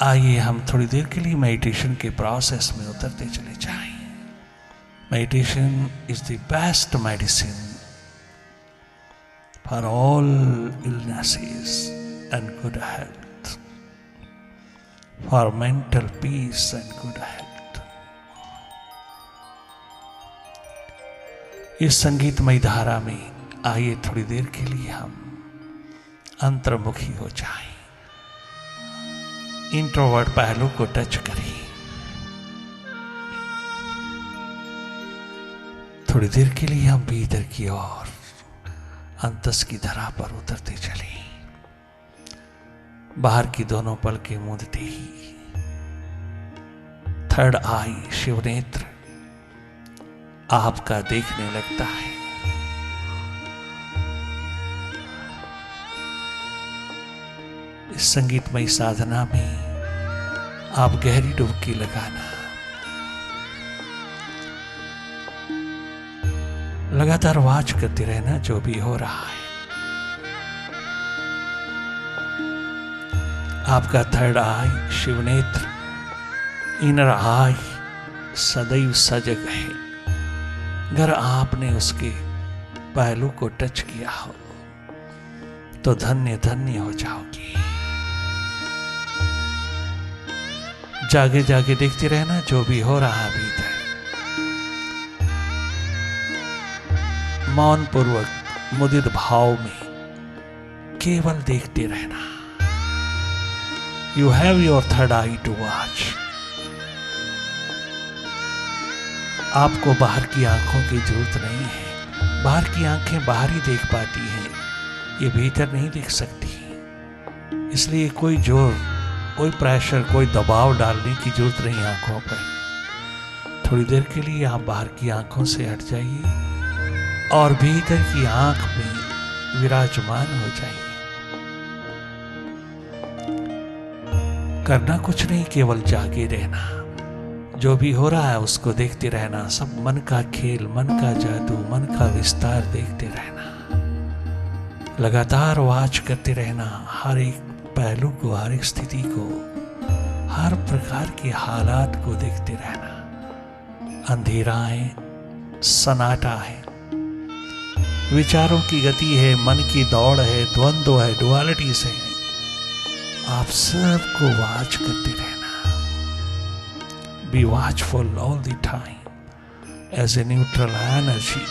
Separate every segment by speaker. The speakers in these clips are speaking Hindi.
Speaker 1: आइए हम थोड़ी देर के लिए मेडिटेशन के प्रोसेस में उतरते चले जाएं। Meditation is the best medicine for all illnesses and good health, for mental peace and good health. इस संगीतमय धारा में आइए थोड़ी देर के लिए हम अंतर्मुखी हो जाएं, इंट्रोवर्ट पहलू को टच करें। थोड़ी देर के लिए हम भीतर की ओर अंतस की धरा पर उतरते चले। बाहर की दोनों पलकें मूंदते ही थर्ड आई शिवनेत्र आपका देखने लगता है। इस संगीतमय साधना में आप गहरी डुबकी लगाना, लगातार वाच करते रहना जो भी हो रहा है। आपका थर्ड आई शिवनेत्र, इनर आई सदैव सजग है। अगर आपने उसके पहलू को टच किया हो तो धन्य धन्य हो जाओगी। जागे जागे देखते रहना जो भी हो रहा है भीतर। मौन पूर्वक मुदित भाव में केवल देखते रहना। You have your third eye to watch. आपको बाहर की आंखों की जरूरत नहीं है। बाहर की आंखें बाहर ही देख पाती हैं, ये भीतर नहीं देख सकती। इसलिए कोई जोर, कोई प्रेशर, कोई दबाव डालने की जरूरत नहीं आंखों पर। थोड़ी देर के लिए आप बाहर की आंखों से हट जाइए और भीतर की आंख में विराजमान हो जाइए। करना कुछ नहीं, केवल जागे रहना। जो भी हो रहा है उसको देखते रहना। सब मन का खेल, मन का जादू, मन का विस्तार देखते रहना। लगातार वाच करते रहना हर एक पहलू को, हर एक स्थिति को, हर प्रकार के हालात को देखते रहना। अंधेरा है, सन्नाटा है, विचारों की गति है, मन की दौड़ है, द्वंद्व है, डुअलिटीज है। आप सबको वाच करते रहना। Be watchful all the time as a neutral energy.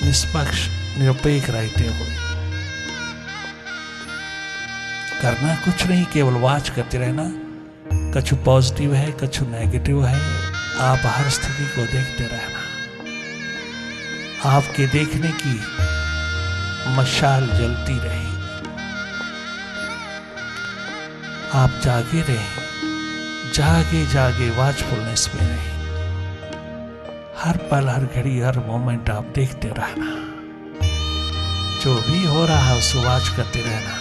Speaker 1: निष्पक्ष, निरपेक्ष रहते हुए। करना कुछ नहीं, केवल वाच करते रहना। कछु पॉजिटिव है, कछु नेगेटिव है। आप हर स्थिति को देखते रहना। आपके देखने की मशाल जलती रहे। आप जागे रहें, जागे जागे वॉचफुलनेस में रहें। हर पल, हर घड़ी, हर मोमेंट आप देखते रहना। जो भी हो रहा है उसे वाच करते रहना।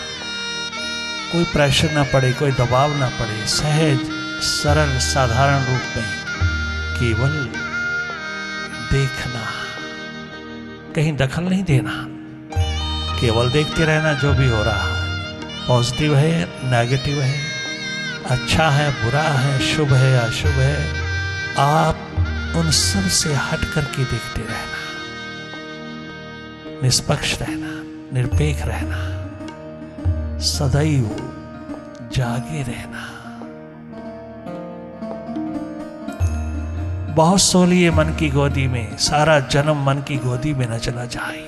Speaker 1: कोई प्रेशर ना पड़े, कोई दबाव ना पड़े। सहज, सरल, साधारण रूप में केवल देखना, कहीं दखल नहीं देना। केवल देखते रहना जो भी हो रहा है। पॉजिटिव है, नेगेटिव है, अच्छा है, बुरा है, शुभ है, अशुभ है। आप उन सब से हट करके देखते रहना। निष्पक्ष रहना, निरपेक्ष रहना, सदैव जागे रहना। बहुत सो लिए मन की गोदी में, सारा जन्म मन की गोदी में न चला जाए।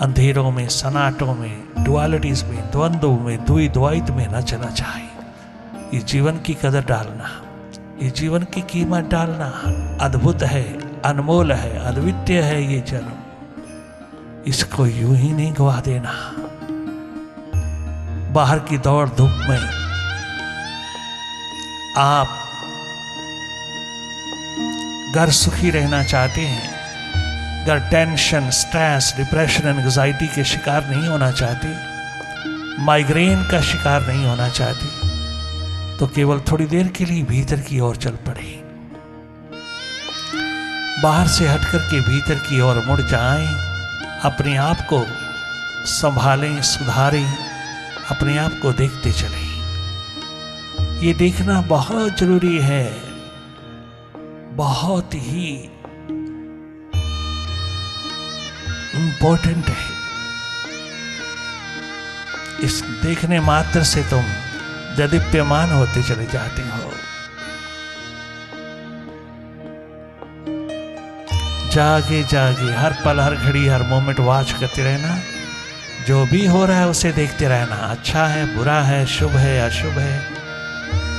Speaker 1: अंधेरों में, सन्नाटों में, डुअलिटीज में, द्वंद्वों में, दुई द्वैत में न चला जाए। ये जीवन की कदर डालना, ये जीवन की कीमत डालना। अद्भुत है, अनमोल है, अद्वितीय है ये जन्म। इसको यूं ही नहीं गवा देना। बाहर की दौड़ धूप में आप घर सुखी रहना चाहते हैं, अगर टेंशन, स्ट्रेस, डिप्रेशन, एंग्जाइटी के शिकार नहीं होना चाहते, माइग्रेन का शिकार नहीं होना चाहते, तो केवल थोड़ी देर के लिए भीतर की ओर चल पड़े। बाहर से हटकर के भीतर की ओर मुड़ जाएं। अपने आप को संभालें, सुधारें, अपने आप को देखते चलें। ये देखना बहुत जरूरी है, बहुत ही इंपॉर्टेंट है। इस देखने मात्र से तुम दीप्यमान होते चले जाते हो। जागे जागे हर पल हर घड़ी हर मोमेंट वॉच करते रहना। जो भी हो रहा है उसे देखते रहना। अच्छा है, बुरा है, शुभ है, अशुभ है,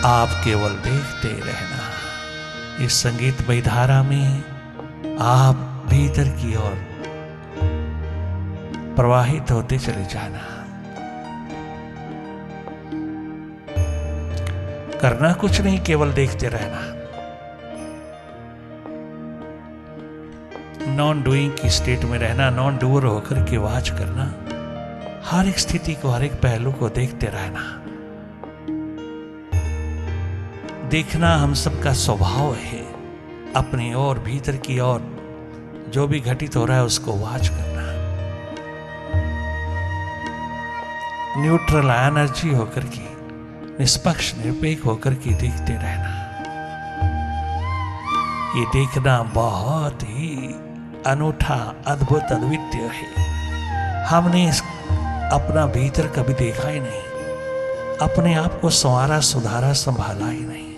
Speaker 1: आप केवल देखते रहना। इस संगीतमय धारा में आप भीतर की ओर प्रवाहित होते चले जाना। करना कुछ नहीं, केवल देखते रहना। नॉन डूइंग की स्टेट में रहना, नॉन डूअर होकर के वॉच करना। हर एक स्थिति को, हर एक पहलू को देखते रहना। देखना हम सबका स्वभाव है। अपनी ओर, भीतर की ओर जो भी घटित हो रहा है उसको वॉच करना। न्यूट्रल एनर्जी होकर के, निष्पक्ष निरपेक्ष होकर के देखते रहना। ये देखना बहुत ही अनूठा, अद्भुत, अद्वितीय है। हमने अपना भीतर कभी देखा ही नहीं, अपने आप को संवारा, सुधारा, संभाला ही नहीं।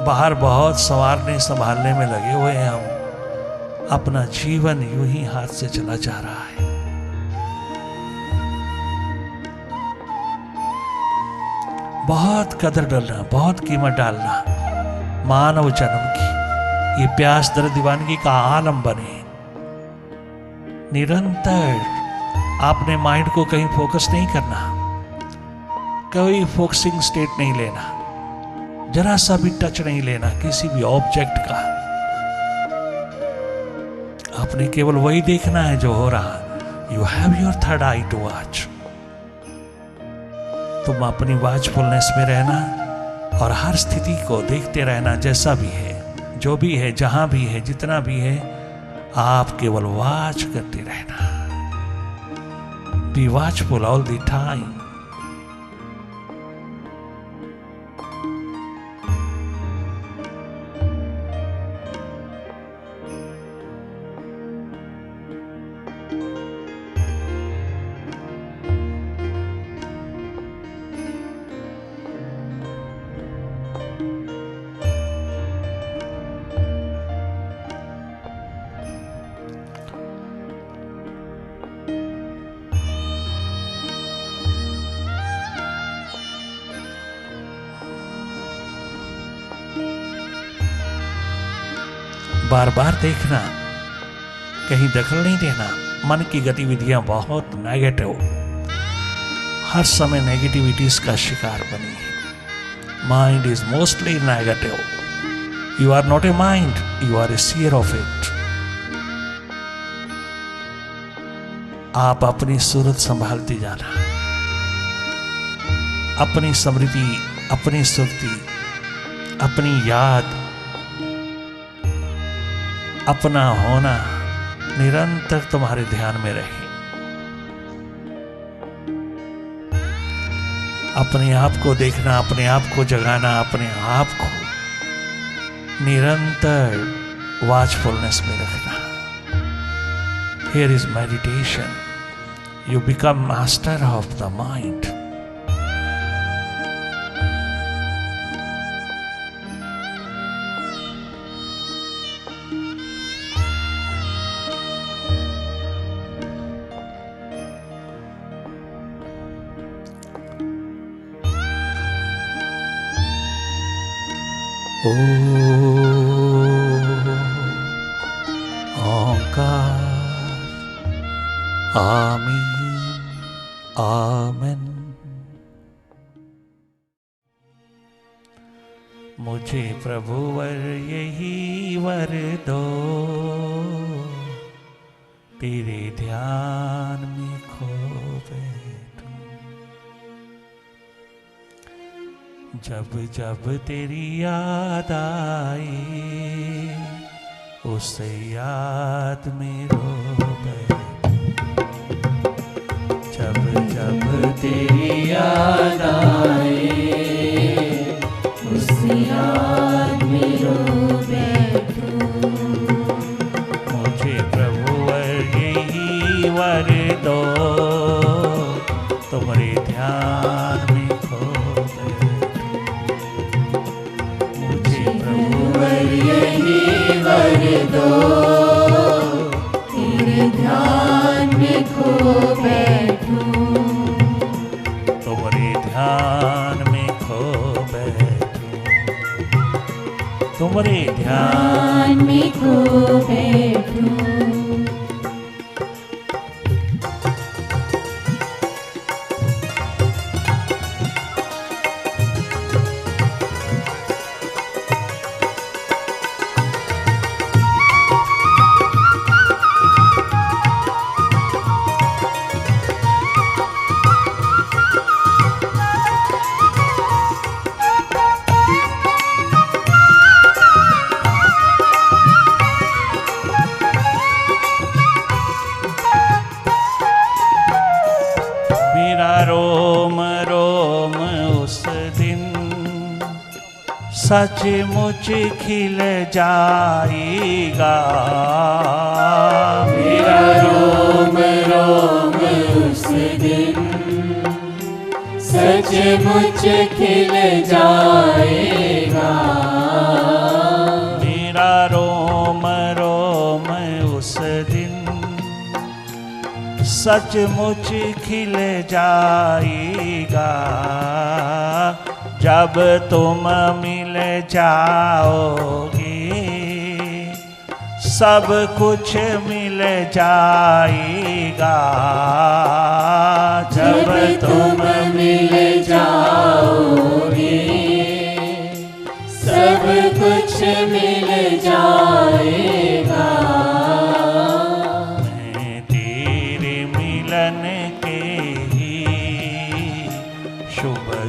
Speaker 1: बाहर बहुत संवारने संभालने में लगे हुए हैं हम। अपना जीवन यूं ही हाथ से चला जा रहा है। बहुत कदर डालना, बहुत कीमत डालना मानव जन्म की। ये प्यास दर्द दीवानगी का आलम बने। निरंतर आपने माइंड को कहीं फोकस नहीं करना, कोई फोकसिंग स्टेट नहीं लेना, जरा सा भी टच नहीं लेना किसी भी ऑब्जेक्ट का। आपने केवल वही देखना है जो हो रहा। You have your third eye to watch. तुम अपनी वॉचफुलनेस में रहना और हर स्थिति को देखते रहना। जैसा भी है, जो भी है, जहां भी है, जितना भी है, आप केवल वॉच करते रहना। Be watchful all the time. बार बार देखना, कहीं दखल नहीं देना। मन की गतिविधियां बहुत नेगेटिव, हर समय नेगेटिविटीज का शिकार बनी है। Mind is mostly negative. You are not a mind, you are a seer of it. आप अपनी सूरत संभालते जाना, अपनी स्मृति, अपनी सुरती, अपनी याद, अपना होना निरंतर तुम्हारे ध्यान में रहे। अपने आप को देखना, अपने आप को जगाना, अपने आप को निरंतर वॉचफुलनेस में रखना। Here is meditation. You become master of the mind. ओंकार आमीन आमेन। मुझे प्रभुवर यही वर दो, तेरे ध्यान में खो बैठूं। जब जब तेरी याद आए, उस याद में रो बैठूं। जब जब तेरी याद आए, ध्यान में खो बैठूं। मुझे प्रभुवर यही वर दो,
Speaker 2: तेरे ध्यान में खो बैठूं।
Speaker 1: तुम्हारे ध्यान में खो बैठूं, तुम्हारे ध्यान
Speaker 2: में खो बैठूं।
Speaker 1: रोम रोम उस दिन सचमुच खिल जाएगा।
Speaker 2: मेरा रोम रोम उस दिन सचमुच खिल जाएगा।
Speaker 1: मेरा रोम रोम उस दिन सचमुच खिल जाएगा। जब तुम मिल जाओगे सब कुछ मिल जाएगा।
Speaker 2: जब तुम मिल जाओगे सब कुछ मिल जाएगा।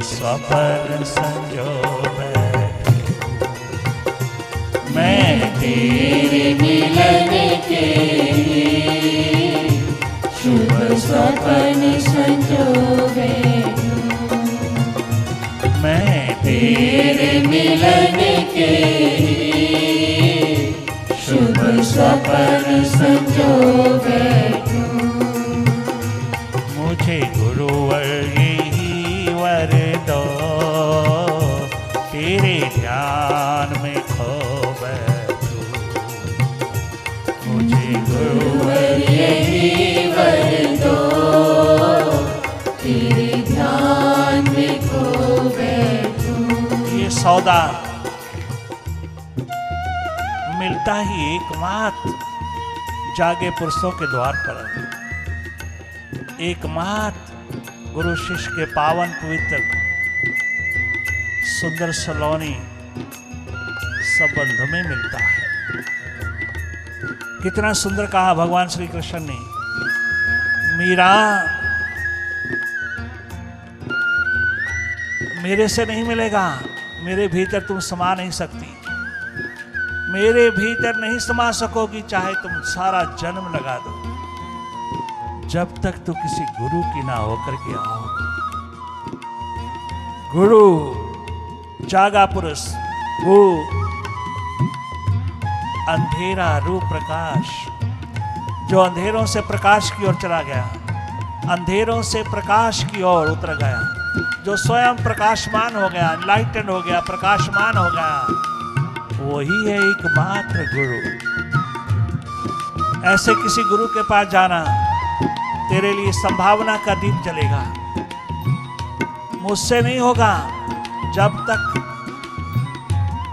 Speaker 1: स्वप्न संजो बैठूं, मैं
Speaker 2: तेरे मिलन के शुभ स्वप्न संजो बैठूं।
Speaker 1: मैं
Speaker 2: तेरे मिलन के शुभ स्वप्न संजो बैठूं।
Speaker 1: मुझे गुरुवर वर दो, तेरे ध्यान में खो बैठूं। मुझे गुरुवर
Speaker 2: यही वर दो, तेरे ध्यान में खो बैठूं।
Speaker 1: ये सौदा मिलता ही एकमात्र जागे पुरुषों के द्वार पर है। एकमात्र गुरु शिष्य के पावन पवित्र सुंदर सलोनी संबंध में मिलता है। कितना सुंदर कहा भगवान श्री कृष्ण ने, मीरा मेरे से नहीं मिलेगा, मेरे भीतर तुम समा नहीं सकती, मेरे भीतर नहीं समा सकोगी चाहे तुम सारा जन्म लगा दो, जब तक तो किसी गुरु की ना होकर के आओ। गुरु जागा पुरुष, गुरु अंधेरा रूप प्रकाश, जो अंधेरों से प्रकाश की ओर चला गया, अंधेरों से प्रकाश की ओर उतर गया, जो स्वयं प्रकाशमान हो गया, एनलाइटेंड हो गया, प्रकाशमान हो गया, वही है एकमात्र गुरु। ऐसे किसी गुरु के पास जाना तेरे लिए संभावना का दीप जलेगा। मुझसे नहीं होगा जब तक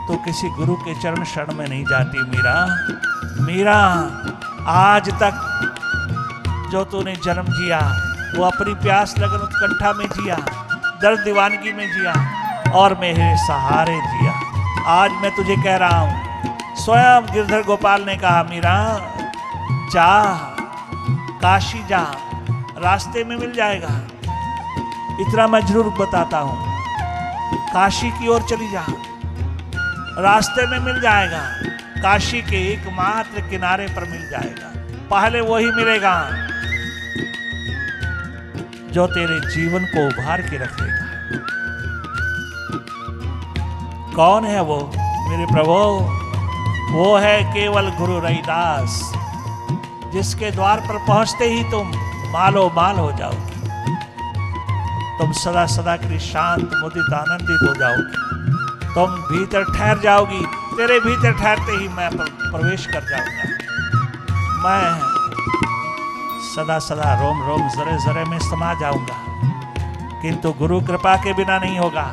Speaker 1: तो किसी गुरु के चरण शरण में नहीं जाती। मीरा मीरा, आज तक जो तूने जन्म जिया वो अपनी प्यास लगन उत्कंठा में जिया, दर्द दीवानगी में जिया और मेरे सहारे जिया। आज मैं तुझे कह रहा हूं, स्वयं गिरधर गोपाल ने कहा, मीरा जा, काशी जा, रास्ते में मिल जाएगा। इतना मैं जरूर बताता हूं, काशी की ओर चली जा, रास्ते में मिल जाएगा। काशी के एकमात्र किनारे पर मिल जाएगा। पहले वही मिलेगा जो तेरे जीवन को उभार के रखेगा। कौन है वो मेरे प्रभु? वो है केवल गुरु रैदास, जिसके द्वार पर पहुंचते ही तुम मालो माल हो जाओगे। तुम सदा सदा के लिए शांत मुदित आनंदित हो जाओगी। तुम भीतर ठहर जाओगी, तेरे भीतर ठहरते ही मैं प्रवेश कर जाऊंगा। मैं सदा सदा रोम रोम जरे जरे में समा जाऊंगा, किंतु गुरु कृपा के बिना नहीं होगा।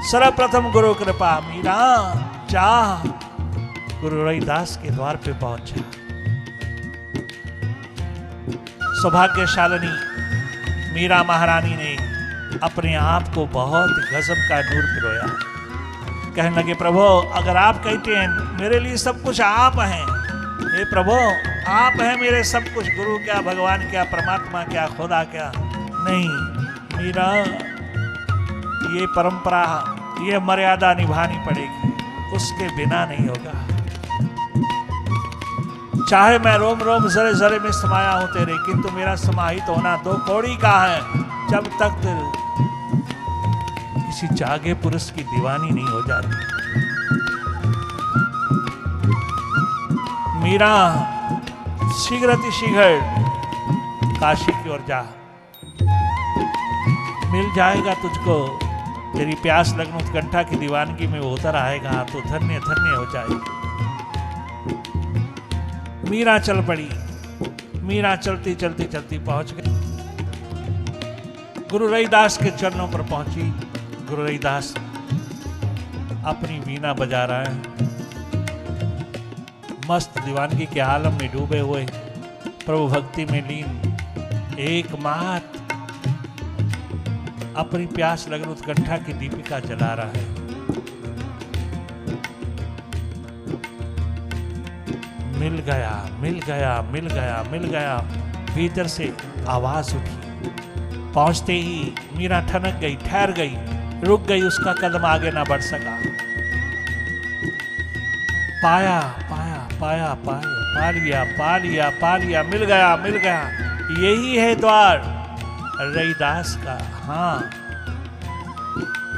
Speaker 1: सर्वप्रथम गुरु कृपा। मीरा जा, गुरु रविदास के द्वार पे पहुंचा। सौभाग्यशालिनी मीरा महारानी ने अपने आप को बहुत गजब का नूर पिरोया। कहने लगे, प्रभु अगर आप कहते हैं मेरे लिए सब कुछ आप हैं, हे प्रभु आप हैं मेरे सब कुछ, गुरु क्या, भगवान क्या, परमात्मा क्या, खुदा क्या, नहीं मीरा, ये परंपरा, ये मर्यादा निभानी पड़ेगी, उसके बिना नहीं होगा। चाहे मैं रोम रोम जरे जरे में समाया हूं तेरे, किंतु मेरा समाहित होना दो कौड़ी का है, जब तक किसी जागे पुरुष की दीवानी नहीं हो जाती। मीरा शीघ्र अतिशीघ्र काशी की ओर जा, मिल जाएगा तुझको, तेरी प्यास लगन उत्कंठा की दीवानगी में वो उतर आएगा तो धन्य धन्य हो जाएगी। मीरा चल पड़ी। मीरा चलती चलती चलती पहुंच गई, गुरु रविदास के चरणों पर पहुंची। गुरु रविदास अपनी वीणा बजा रहा है, मस्त दीवानगी के आलम में डूबे हुए, प्रभु भक्ति में लीन, एकमात्र अपनी प्यास लगन उत्कंठा की दीपिका जला रहा है। मिल गया, मिल गया, मिल गया, मिल गया, भीतर से आवाज उठी। पहुंचते ही मीरा ठनक गई, ठहर गई, रुक गई, उसका कदम आगे ना बढ़ सका। पाया पाया पाया पाया, पा लिया पा लिया पा लिया, मिल गया मिल गया, यही है द्वार रविदास का। हाँ,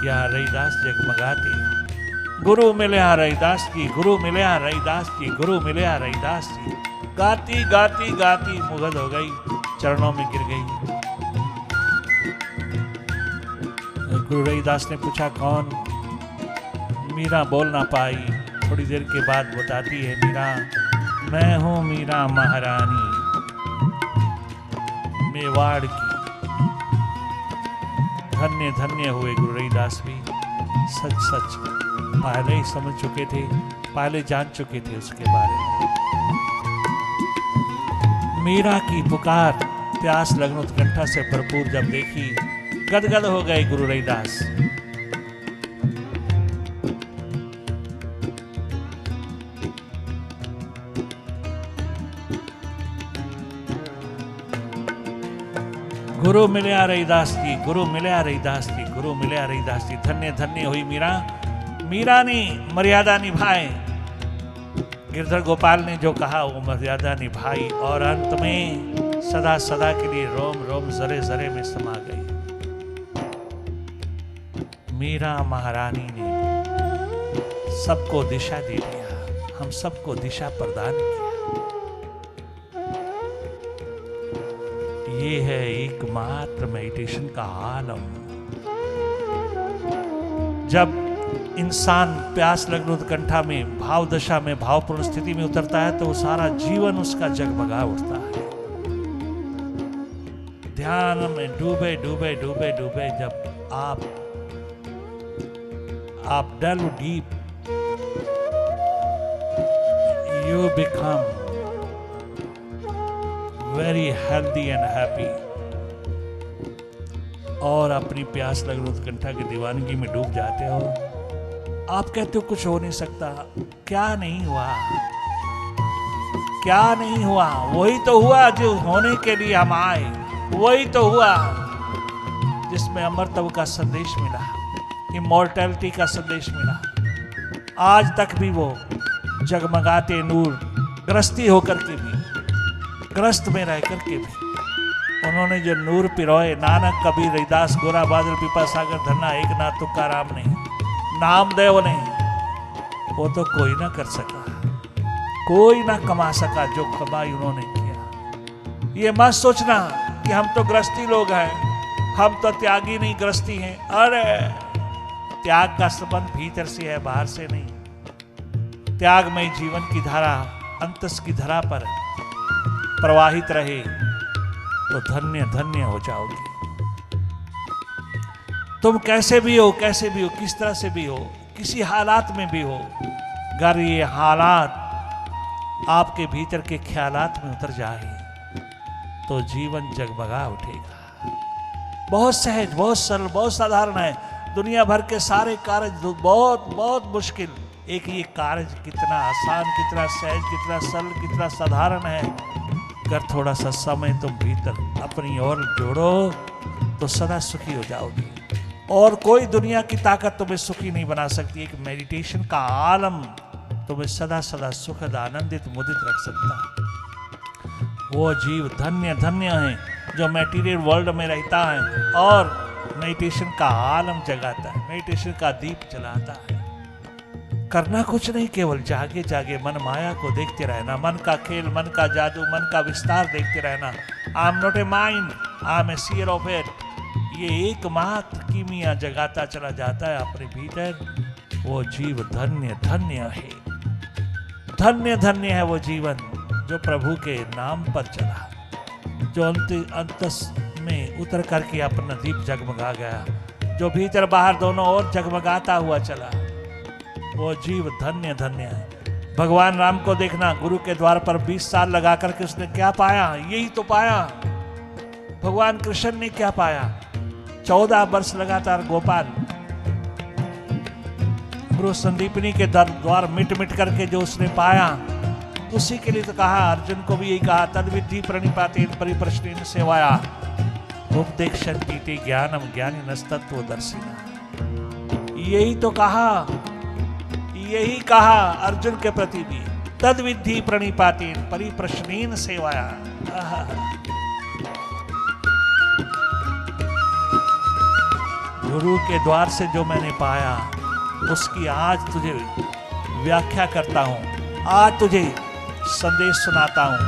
Speaker 1: यहाँ रविदास जगमगाते, गुरु मिले रविदास की, गुरु मिले रविदास की, गुरु मिले रविदास की। गाती गाती गाती मुग्ध हो गई, चरणों में गिर गई। गुरु रविदास ने पूछा कौन? मीरा बोल ना पाई। थोड़ी देर के बाद बताती है मीरा, मैं हूं मीरा महारानी मेवाड़ की। धन्य धन्य हुए गुरु रविदास भी, सच सच पहले ही समझ चुके थे, पहले जान चुके थे उसके बारे में। मीरा की पुकार प्यास लगन उत्कंठा से भरपूर जब देखी, गदगद हो गए गुरु रविदास। गुरु मिले रविदास की, गुरु मिले रविदास की, गुरु मिले रविदास की। धन्य धन्य हुई मीरा। मीरा ने मर्यादा निभाए, गिरधर गोपाल ने जो कहा वो मर्यादा निभाई, और अंत में सदा सदा के लिए रोम रोम जरे जरे में समा गई। मीरा महारानी ने सबको दिशा दे दिया, हम सबको दिशा प्रदान किया। ये है एकमात्र मेडिटेशन का आलम। जब इंसान प्यास लगन उत्कंठा में, भाव दशा में, भावपूर्ण स्थिति में उतरता है तो सारा जीवन उसका जगमगा उठता है। ध्यान में डूबे डूबे डूबे डूबे जब आप delve deep, you become very healthy and happy, और अपनी प्यास लगन उत्कंठा की दीवानगी में डूब जाते हो। आप कहते हो कुछ हो नहीं सकता, क्या नहीं हुआ, क्या नहीं हुआ, वही तो हुआ जो होने के लिए हम आए, वही तो हुआ जिसमें अमरत्व का संदेश मिला, इमॉर्टैलिटी का संदेश मिला। आज तक भी वो जगमगाते नूर, ग्रस्ती होकर के भी, ग्रस्त में रह करके भी उन्होंने जो नूर पिरोए, नानक कबीर रविदास गोरा बादल पीपा सागर धरना एक नाथ तुकाराम ने, नामदेव ने, वो तो कोई ना कर सका, कोई ना कमा सका जो कमाई उन्होंने किया। ये मत सोचना कि हम तो ग्रस्ती लोग हैं, हम तो त्यागी नहीं गृहस्थी हैं। अरे त्याग का संबंध भीतर से है, बाहर से नहीं। त्यागमय जीवन की धारा अंतस की धरा पर प्रवाहित रहे तो धन्य धन्य हो जाओगे। तुम कैसे भी हो, कैसे भी हो, किस तरह से भी हो, किसी हालात में भी हो, अगर ये हालात आपके भीतर के ख्यालात में उतर जाए तो जीवन जगमगा उठेगा। बहुत सहज, बहुत सरल, बहुत साधारण है। दुनिया भर के सारे कार्य बहुत बहुत मुश्किल, एक ये कार्य कितना आसान, कितना सहज, कितना सरल, कितना साधारण है। अगर थोड़ा सा समय तुम भीतर अपनी ओर जोड़ो तो सदा सुखी हो जाओगे। और कोई दुनिया की ताकत तुम्हें सुखी नहीं बना सकती। एक मेडिटेशन का आलम तुम्हें सदा सदा सुखद, आनंदित, मुदित रख सकता। वो जीव धन्य धन्य है जो मटेरियल वर्ल्ड में रहता है और मेडिटेशन का आलम जगाता है, मेडिटेशन का दीप जलाता है। करना कुछ नहीं, केवल जागे जागे मन माया को देखते रहना, मन का खेल, मन का जादू, मन का विस्तार देखते रहना। I am not a mind, I am a seer of it. ये एकमात्र कीमिया जगाता चला जाता है अपने भीतर। वो जीव धन्य धन्य है, धन्य धन्य है वो जीवन जो प्रभु के नाम पर चला, जो अंतस में उतर करके अपना दीप जगमगा गया, जो भीतर बाहर दोनों ओर जगमगाता हुआ चला। वो जीव धन्य धन्य है। भगवान राम को देखना, गुरु के द्वार पर 20 साल लगा करके उसने क्या पाया? यही तो पाया। भगवान कृष्ण ने क्या पाया? 14 वर्ष लगातार गोपाल गुरु संदीपनी के द्वार मिट मिट करके जो उसने पाया, उसी के लिए तो कहा, अर्जुन को भी यही कहा, तद्विद्धि प्रणिपातेन परिप्रश्नेन सेवाया उपदेक्षन्तीते ज्ञानम ज्ञानिनस्तत्त्वदर्शिना। यही तो कहा, यही कहा अर्जुन के प्रति भी, तद्विद्धि प्रणिपातेन परिप्रश्नेन सेवाया। गुरु के द्वार से जो मैंने पाया उसकी आज तुझे व्याख्या करता हूं, आज तुझे संदेश सुनाता हूं।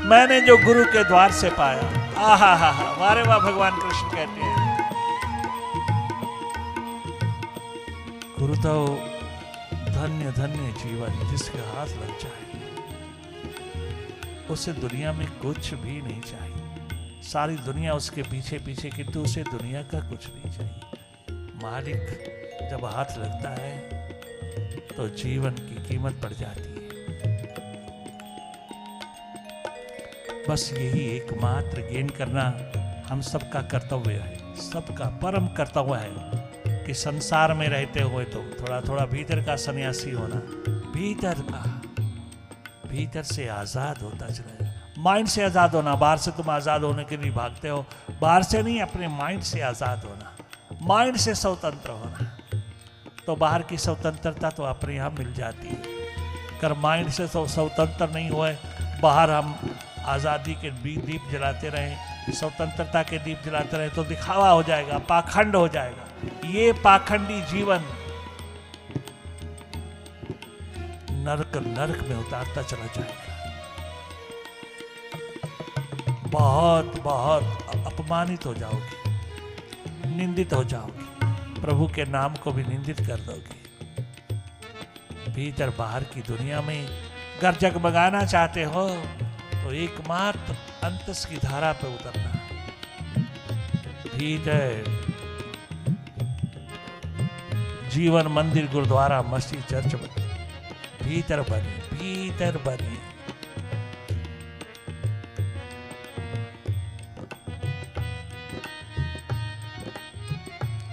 Speaker 1: मैंने जो गुरु के द्वार से पाया, आहा हा हा, वारे वाह भगवान कृष्ण कहते हैं। गुरु तो धन्य धन्य जीवन जिसके हाथ लग जाए, उसे दुनिया में कुछ भी नहीं चाहिए। सारी दुनिया उसके पीछे पीछे, किंतु उसे दुनिया का कुछ नहीं चाहिए। मालिक जब हाथ लगता है तो जीवन की कीमत बढ़ जाती है। बस यही एकमात्र गेन करना हम सबका कर्तव्य है, सबका परम कर्तव्य है कि संसार में रहते हुए तो थोड़ा थोड़ा भीतर का सन्यासी होना, भीतर का, भीतर से आजाद होता चला जाए। माइंड से आजाद होना, बाहर से तुम आजाद होने के लिए भागते हो, बाहर से नहीं, अपने माइंड से आजाद होना, माइंड से स्वतंत्र होना। तो बाहर की स्वतंत्रता तो अपने यहाँ मिल जाती है। अगर माइंड से तो स्वतंत्र नहीं हुए, बाहर हम आज़ादी के दीप जलाते रहें, स्वतंत्रता के दीप जलाते रहें, तो दिखावा हो जाएगा, पाखंड हो जाएगा। ये पाखंडी जीवन नरक नरक में उतारता चला जाएगा। बहुत बहुत अपमानित हो जाओगे, निंदित हो जाओगे, प्रभु के नाम को भी निंदित कर दोगे। भीतर बाहर की दुनिया में घर जगमगाना चाहते हो तो एकमात्र अंतस की धारा पर उतरना। भीतर जीवन मंदिर, गुरुद्वारा, मस्जिद, चर्च बने, भीतर बने, भीतर बने।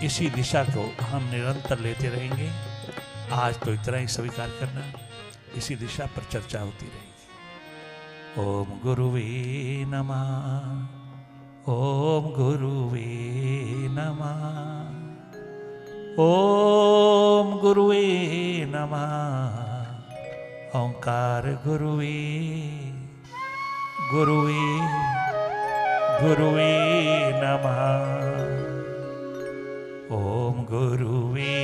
Speaker 1: इसी दिशा को हम निरंतर लेते रहेंगे। आज तो इतना ही स्वीकार करना, इसी दिशा पर चर्चा होती रहेगी। ओम गुरुवे नमः, ओम गुरुवे नमः, ओम गुरुवे नमः। ओंकार गुरुवे गुरुवे गुरुवे नमः। ओम गुरुवे